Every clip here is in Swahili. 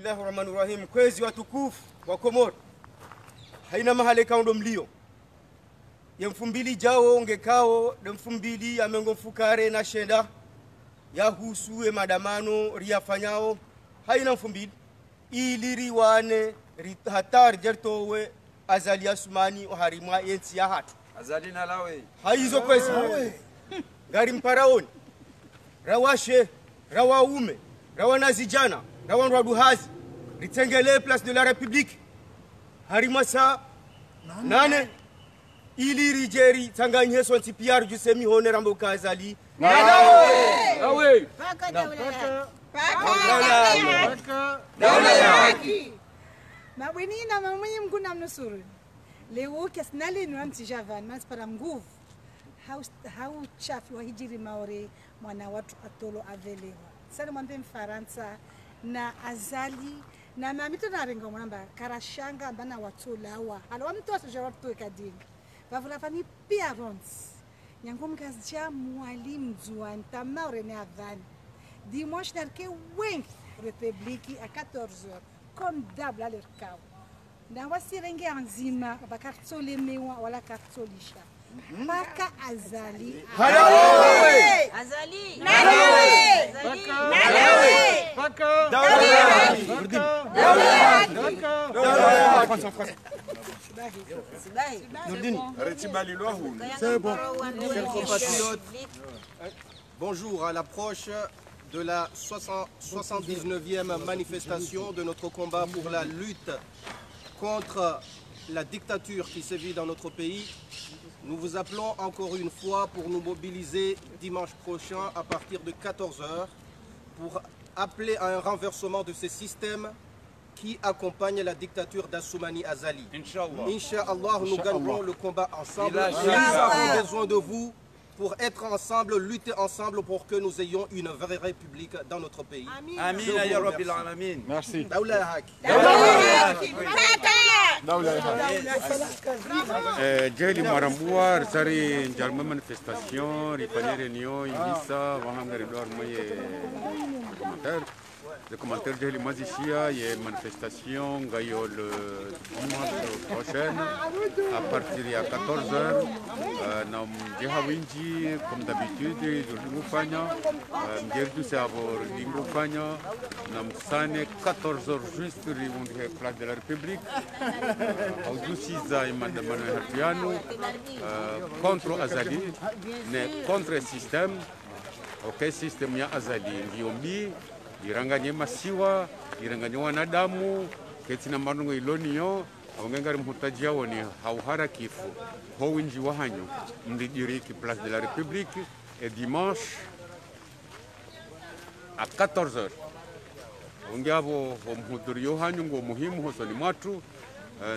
Bismillahirrahmanirrahim. Kwezi watukufu wa Komoro haina mahali kaundo mlio ya mfumbili jao ngekao de mfumbili ya mengo mfukare na shenda ya husuwe madamano riyafanyao haina mfumbili iliri wane hatari jertowe azali asumani oharimwa yensi ya hatu azali na lawe haizo kwezi gari mparaoni rawashe rawaume rawana zijana rawana duhazi ritengele place de la République harimwa sa nane ili rijeri tanganye so ntipiar jusemi hone rambo kazali nawe paka daula ya haki na wenina mamwenye mkuna mnusuru leo kesnali nuanti javan mas para nguvu hau chafi wa hijiri maore mwana watu atolo avelewa sana mwambe mfaransa na azali na mamito na rengo mwamba karashanga bana watolawa alo mtu asoje watu kadini bavula fani pia rons nyangom kasja mwalimu zuan tamaure ne avan dimanche darke wen république à 14h comme d'hab la lerkao na wasirenge anzima bakartsole mewa wala kartsolisha paka azali azali paka Chers compatriotes, bonjour à l'approche de la 79e manifestation de notre combat pour la lutte contre la dictature qui sévit dans notre pays. Nous vous appelons encore une fois pour nous mobiliser dimanche prochain à partir de 14h pour appeler à un renversement de ces systèmes qui accompagnent la dictature d'Assoumani Azali. Inch'Allah, nous gagnerons le combat ensemble. Nous avons besoin de vous pour être ensemble, lutter ensemble pour que nous ayons une vraie république dans notre pays. Amin ya rabbil alamin. Merci. Daoula ya haki. Jeli Marambouar, sari njalma manifestation, ripanye réunion, ibisa, wahanga ridor moye commentaire. Le commentaire de Mazishia, il y a une manifestation le dimanche prochain à partir de 14h. Nous avons comme d'habitude, nous avons 14h juste la place de la République. Contre Azali, contre le système. Ok, système ya Azali, iranganye masiwa iranganye wanadamu ketina manungo iloniyo awangengari mhutajia woni hauhara kifu ho winji wahanyo mdidiriki place de la République et dimanche à 14h ungavo mhudhurio hanyo ngo muhimu hosoni mwatu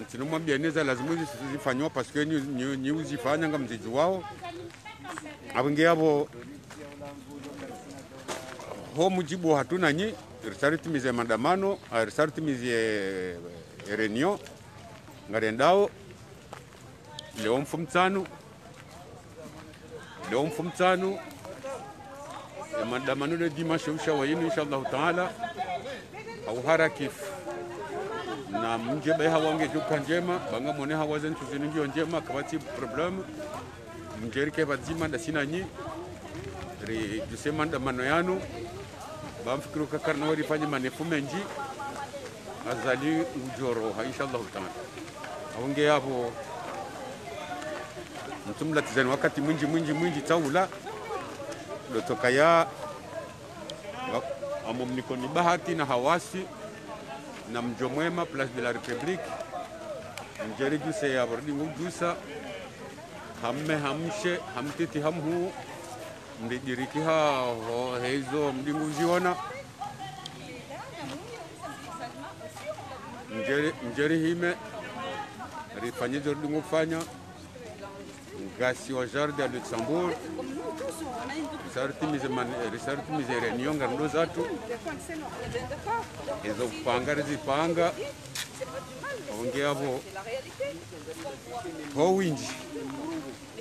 ntinumwambia neza lazima zifanywa parce que ni uzifanya nga mzizi wao awangavo ho mujibu hatuna nyi risariti mize mandamano risariti mize réunion ngarendao leo mfumtano mandamano de dimanche ushawayini inshallah taala au harakif na mjebe hawange juka njema banga mone hawazen tuziningio njema kabati problem mjerike bazima ndasina nyi ri jusema mandamano yanu bamfikiru kakarna wari fanye manefu menji azali ujoro inshallah taala aunge hapo mtumla tizani wakati mwingi taula lotoka ya amomniko ni bahati na hawasi na mjomwema place de la République mjeri juse ya bordi ngujusa hamshe hamtiti hamhu mdidiriki hezo mdinguziona mjeri hime rifanye jordi ngufanya ngasi wa jarde ya Luxembourg risarti mize réunion ngando zatu ezo panga rizipanga onge abo ho winji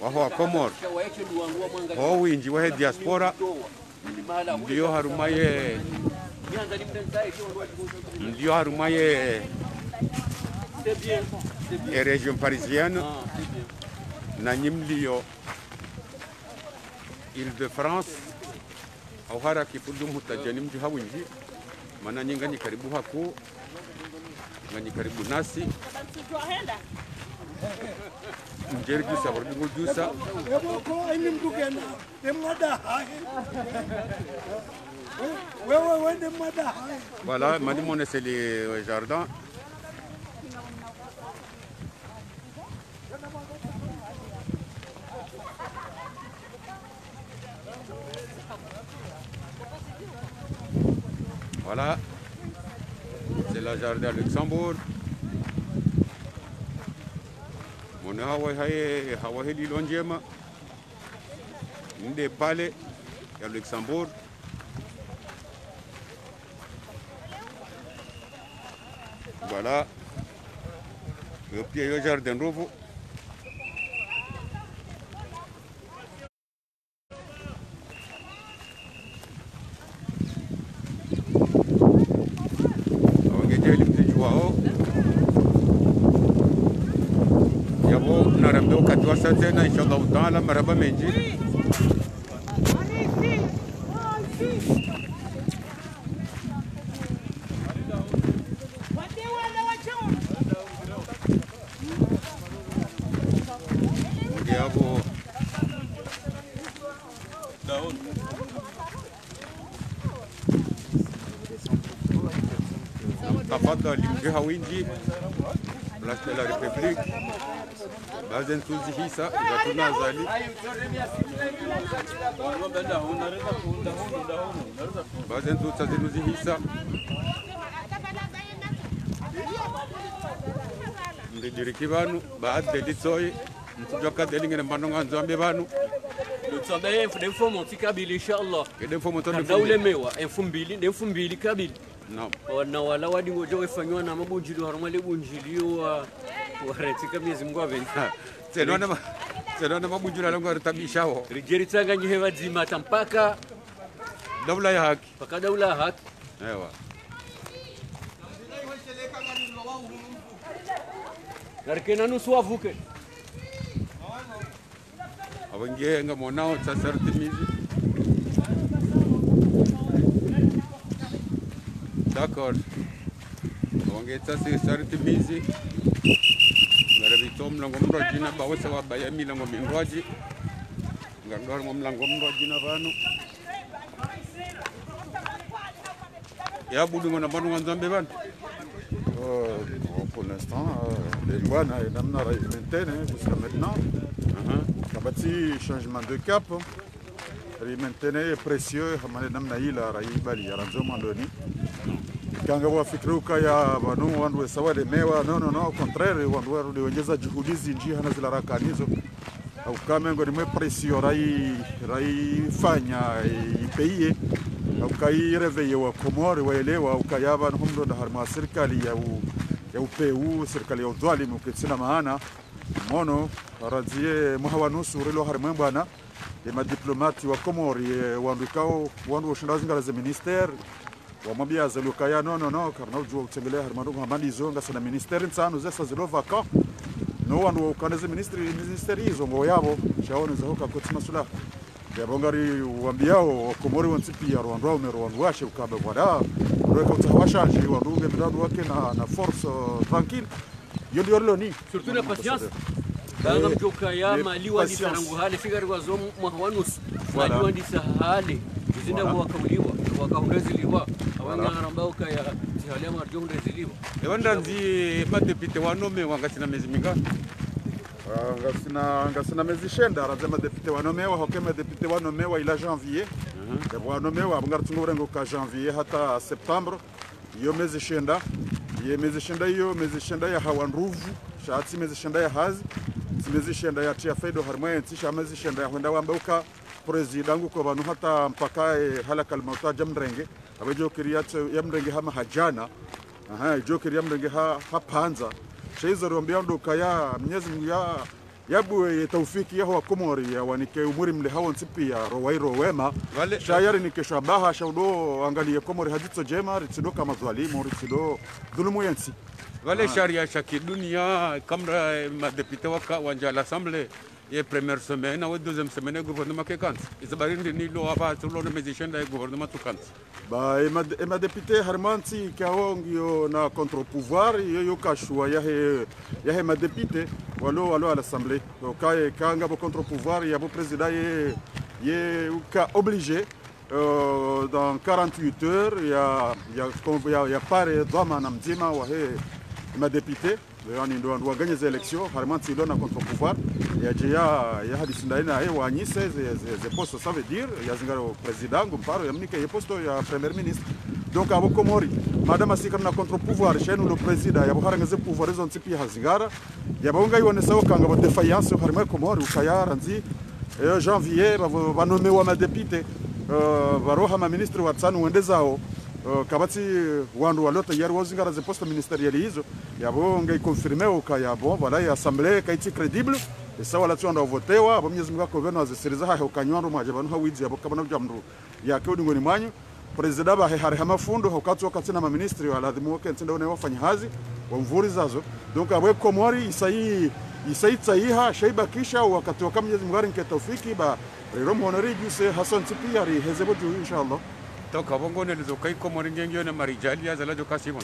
waho wa Komoro ho winji wa diaspora ndio harumaye ndio harumaye et région parisienne na nyimlio Île-de-France au haraki pudum hutajani mji hawinji maana nyinga ni karibu hako ngani karibu nasi mjergi sabardi ngujusa ko ini mdukena demada wewe demada voilà madimone c'est les jardins. Voilà, c'est la jardin Luxembourg. Mon Hawaii Lilonjema, une des palais à Luxembourg. Voilà, le pied du jardin nouveau. Tena inshallah taala marhaba menji diabo tafadhali mjiha wingi place de la République bazen tuzi hisa gatuna zali bazen tuzi hisa ndidiriki banu baadde litsoyi mtujoka delingene mbandonga nzambe banu Lutsamba mfumo tikabili inshallah kede mfumo to dawle mewa mfumbili kabili naam na wala wadi ngojo wefanywa na mabunjili harumale bunjili wa retika miezi Mungu aveni tsenona mabunjili alongo ritabishao rigeri tsanganyi hewa dzima tampaka dawla ya haki paka dawla haki ewa narkena nusu wavuke awange nga monao tsasartimizi d'accord awange tsasartimizi ngarabitom lango mrojina bawasa wa bayami lango minroji ngardor mom lango mrojina vanu ya budu ngona banu nzambe banu. Pour l'instant, les lois n'ont pas été jusqu'à maintenant. Il y a un petit changement de cap. Maintenant, c'est précieux. Il y a un kanga wafikiri kaya wanu wandu sawa de mewa no contraire wandu wengeza juhudi zinji hana zila rakanizo au kama ngo ni presio rai fanya ipeye au kai reveille wa Komori waelewa au kayaba humdo da harma serikali ya upeu serikali ya udhalimu kitsina maana mono radzie muhawanusu relo harma bana de madiplomati wa Komori wandu washindazi ngala za ministère wamwambia zalukaya no karna ujua utembelea harmandugu hamani zonga sana ministeri nsano zesa zilo vaka no wanu ukaneze ministeri hizo ngo yabo shaone za hoka koti masula ya bongari wambiao Komori wansipi ya Rwanda umero wanwashe ukabe wada roeka utawashaji wanduge bidadu wake na force tranquille yodi orloni surtout la patience banga mjoka ya mali wadi sanangu hali figari wazo mwawanus mali wadi sahali zinda wakauliwa wakaureziliwa awang'arambao kaya tihalia marjo ureziliwa ewanda nzi madepite wanome wangasina miezi mingapi ngasina mezi shenda razema depute wanomewa hokema depute wanomewa ila janvier wanomewa bungartunga urengo ka janvier hata septembre iyo mezi shenda mezi shenda ya hawanruvu shatsi mezi shenda ya hazi mezi shenda ya tia fedo harmoye tisha mezi shenda ya hwenda wambeuka prezidangu kwa banu hata mpaka halaka almauta jamrenge abejo kiriyat yamrenge hama hajana jo kiriyam renge ha panza sheizo rombia ndo kaya mnyezi Mungu ya yabu taufiki yaho Komori ya wanike umuri mle hawo nsipi ya rowairo wema shayari ni kesho baha shaudo angalie Komori haditso jema ritsido kama zwalimu ritsido dhulumu yansi wale sharia shaki dunia kamra madepite wanja l'assemblée et première semaine ou deuxième semaine gouvernement ke kant isabarindi ni lo aba tulo na mezishenda gouvernement tu kant ba ema député harmanti kaongio na contre pouvoir yo kashua yahe ma député walo à l'assemblée donc kanga bo contre pouvoir ya bo président ye ka obligé dans 48 heures ya pare doma na mzima wa ma député yani ndo gagner les élections harmanti lo na contre pouvoir ya hadisi ndaina wa nyise ze postes ça veut dire ya zingaro président ngumparo ya mnike ya posto ya premier ministre donc abo Komori madame asika na contre pouvoir chenu le président ya bohara ngaze pouvoir zon tipi hazingara ya baunga yone sawo kanga bo défaillance harma Komori ukayara nzi janvier ba nommer wa ma député baroha ma ministre wa tsanu wendezao kabati wandu walota yari wazingara ze poste ministériel hizo yabo ngai confirmer ukaya bon voilà ya assemblée kaiti crédible et ça wala tu anda votewa abo Mwenyezi Mungu akovena azisiriza ha ukanywandu maje banu hawidzi abo kabana jamru ya kodi ngoni mwanyu president ba hari hamafundo hukatu wakati na ministri wala dhimu wake ntenda one wafanya hazi wa mvuri zazo donc abo Komori isai tsaiha shaiba kisha wakati wa Mwenyezi Mungu arinke taufiki ba rero monori juse Hassan Tipi ari hezebo ju inshallah toka bongone lizokai Komori ngengyo na marijali azala joka simon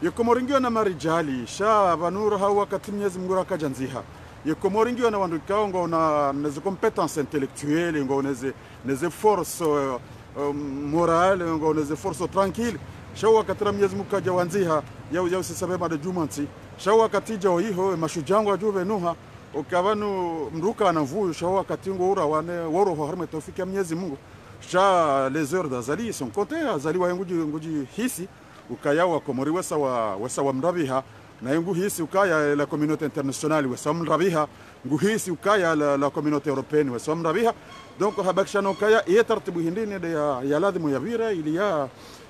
ye Komori ngyo na marijali sha banuru hawa wakati Mwenyezi Mungu akajanziha ye Komori ngyo na wandu kaongo na neze compétences intellectuelles ngo neze force morale ngo neze force tranquille sha wakati Mwenyezi Mungu kajawanziha yao sisabe mada jumanti sha wakati jao hiho mashujango ajuve nuha ukavanu mruka na mvuyo sha wakati ngo ura wane woro harme tofiki Mwenyezi Mungu sha les heures d'Azali sont comptées Azali wa nguji hisi ukaya wa Komori wesa wa mrabiha na yangu hisi ukaya la communauté internationale wesa mrabiha ngu hisi ukaya la communauté européenne wesa mrabiha donc habakshano ukaya yetartibu hindini de ya ladhimu ya vira ili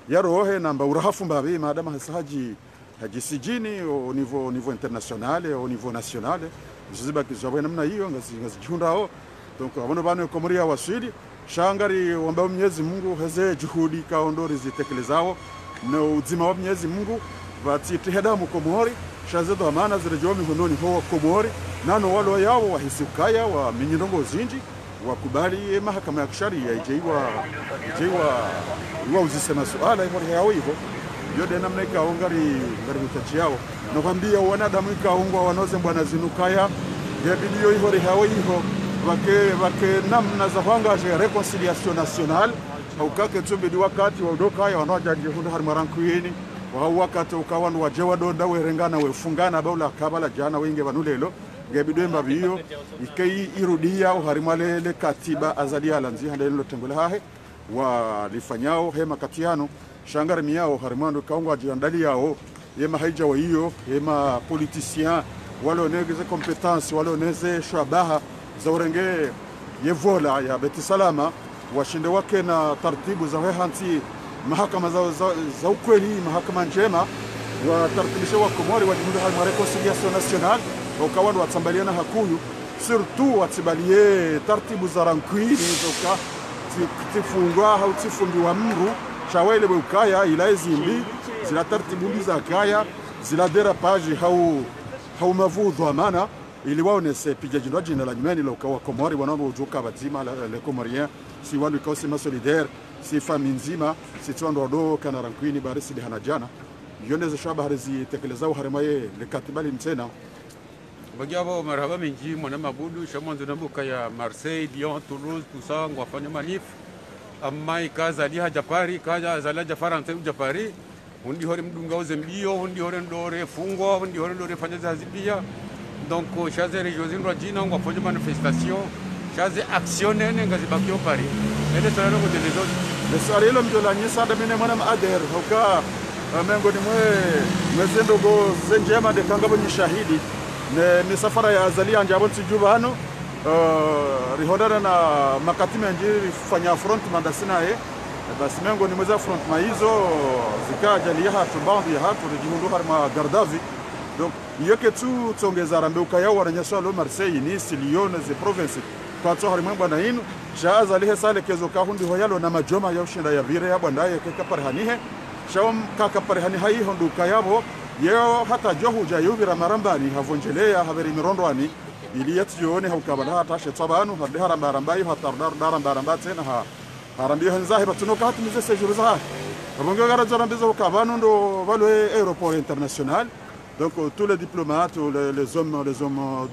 ya rohe namba urahafu mbabi madama haji sijini au niveau international au niveau national ziba kizawe namna hiyo ngazijundao donc abono bano Komori ya wasili shangari wamba Mwenyezi Mungu heze juhudi kaondori zitekelezao na uzima wa Mwenyezi Mungu batitihada mu Komori shazedo amana zirejo mihondoni ho Komori nano walo yao wahisukaya wa minyongo zinji wakubali mahakama ya kisheria iwa uzisema suala hiyo yao hivyo yode namna ikaongari mtachi yao na kwambia wanadamu ikaongwa wanoze bwana zinukaya ngebidio hiyo hao hivyo wake namna za kuangaje reconciliation nationale au kake tumbi wakati wa udoka ya wanajaji hunda harmarankuini wa wakati ukawandu wajewa donda werengana wefungana baula kabala jana wenge banulelo ngebido mbabiyo ikei irudia uharimale le katiba azali alanzi hande lo tengola hahe wa lifanyao hema katiano shangari miao harimando kaungwa jiandali yao yema haija wa hiyo yema politicien wale oneze competence wale oneze shabaha za urenge yevola ya Beti Salama washinde wake na taratibu za hanti mahakama za ukweli mahakama njema wa tartibisha wa Komori wa jumuiya ya reconciliation nationale ukawandu watsambaliana hakuyu surtout watibalie taratibu za rankwini zoka tifungwa au tifungiwa mru shawele ukaya ila zimbi zila taratibu za kaya zila derapage hau mavudhu amana ili waonese pijajindo jina la nyumeni la ukawa Komori wanao ujuka bazima le Comorien si wandu kwa sema solidaire si famille nzima si tuando do kana rankwini barisi de hanajana yoneze shaba harizi tekelezao harimaye le katibali mtena bagiabo marhaba minji mwana mabudu shamonzo nambuka ya Marseille Lyon Toulouse tout ça ngwafanya manif amma kaza ali hajapari kaja zala jafarante ujapari hundi hore mdunga uzembio hundi hore ndore fungwa hundi hore ndore fanya zazibia donc chaze région rajina ngwafanya manifestation chaze actionner ngazibakio Paris ende sana ngo de lezo le sarelo mjola nyesa da mene mwana ader hoka mengo ni mwezendo go zenjema de kangabo ni shahidi ni safara ya Azalia njabo ntijuba hano rihodana na makatime njiri fanya front mandasina basi mengo ni mweza front maizo zikaja liha tubandi ya hatu rijimundu harma gardavi donc iyo ke tu tsongeza rambe ukaya waranyaswa lo Marseille Nice Lyon ze province kwa tso hari mwamba na inu jaaza lihe sale kezo ka hundi hoyalo na majoma ya ushinda ya vire ya bwandaye ke kaparhanihe shawam ka kaparhani hai hondu kayabo yeo hata johu ja yubira marambani havonjelea haveri mirondwani ili yatione haukabala hata shetsabanu hadi harambarambai hatardar darambaramba tena ha harambi hanzahi batunoka hatimize séjour za abongo gara zarambizo kabanu ndo valwe aéroport international. Donc tous les diplomates, les hommes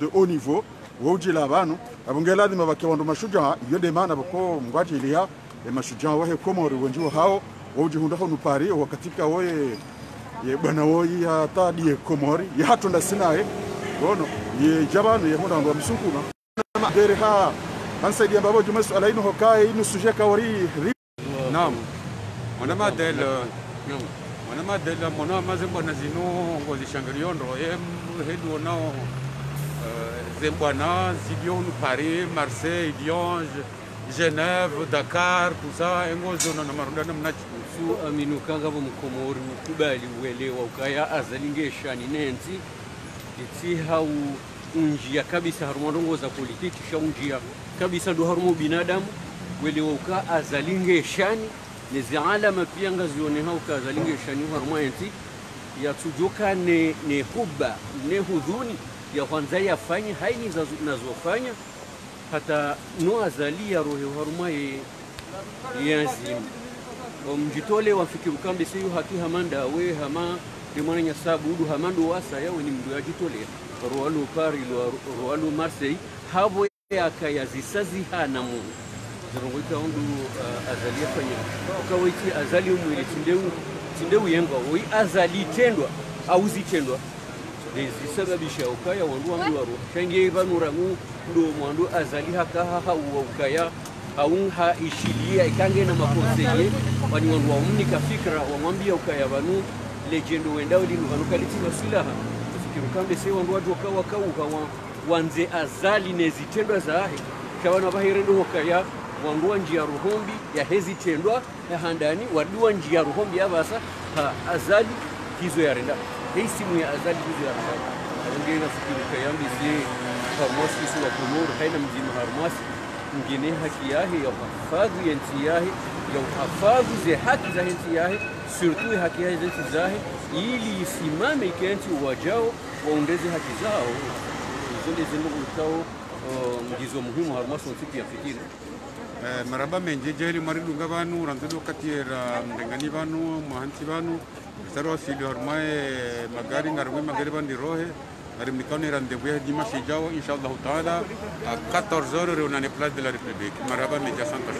de haut niveau, wauji la banu, abongela di mabaki wandu mashujaa, yode mana bako mwaji ilia, e mashujaa wahe Komori wanjiwa hao, wauji hunda honu pari, wakatika wae bwana woi ya tadi ye Komori, ya hatu nda sinae, wono, ye jabanu ye hunda wandu wa msunkuna. Dere ha, hansa idi ambabo jumesu ala inu hokai, inu suje kawari. Naam, manama del, manama del, mona mazembo na zino ngozi shangriondo, hedu nao Zembwana, Zidion, Paris, Marseille, Lyon, Genève, Dakar, tout ça, ngozi na marunda mnachi. Su aminu kanga bo Mkomori ukubali uelewa ukaya azalingesha ni nenzi iti hau unjia kabisa harumongo za politiki sha unjia kabisa ndo harumo binadamu uelewa uka azalingeshani nezi alama pia ngazione hau ka azalingeshani harumo enti ya tujoka ne huba ne hudhuni ya kwanza yafanye haini nazofanya hata no azalia roho harumo yazim mjitole wafikiru kambi siyo haki hamanda we hama limwana nyasabu udu hamando wasa yawe ni mdu ya jitole ruwalu Paris ruwalu Marseille habo ya zisazi hana mu zirongoika ondu azali fanya ukawaiti azali umwele tindeu yenga oi azali tendwa au zitendwa zisababisha ukaya wandu waru shenge ivanurangu ndo mwandu azali haka ukaya aunha ishilia ikange na makonseye wani wandu wa umnika fikra wamwambia ukaya vanu legendo wendao linu vanu kaliti wasilaha tufikiru kambe se wandu wadu wakauha wanze azali nezitendwa zaahe kawana bahirendo hokaya wandu wa njia ruhombi ya hezi tendwa ya handani wadu wa njia ruhombi ya basa azali hizo ya renda hei simu ya azali hizo ya renda awangena fikiru kayambi zi harmasi isu wa Komori haina mjini harmasi ngine haki yahe ya uhafadhi ya nchi yahe ya uhafadhi ze haki za nchi yahe surtout haki yahe za nchi zahe ili isimame ikenchi wajao waondeze haki zao zonde zinungu utao mjizo muhimu harmaso nsipi ya fikiri maraba menje jeli maridunga banu randudo katira mdengani banu mahanti banu saro filio harmae magari ngarwe magari bandi rohe Nous rendez-vous dimanche Inch'Allah à 14h, on est place de la République. Maraba Média Santa.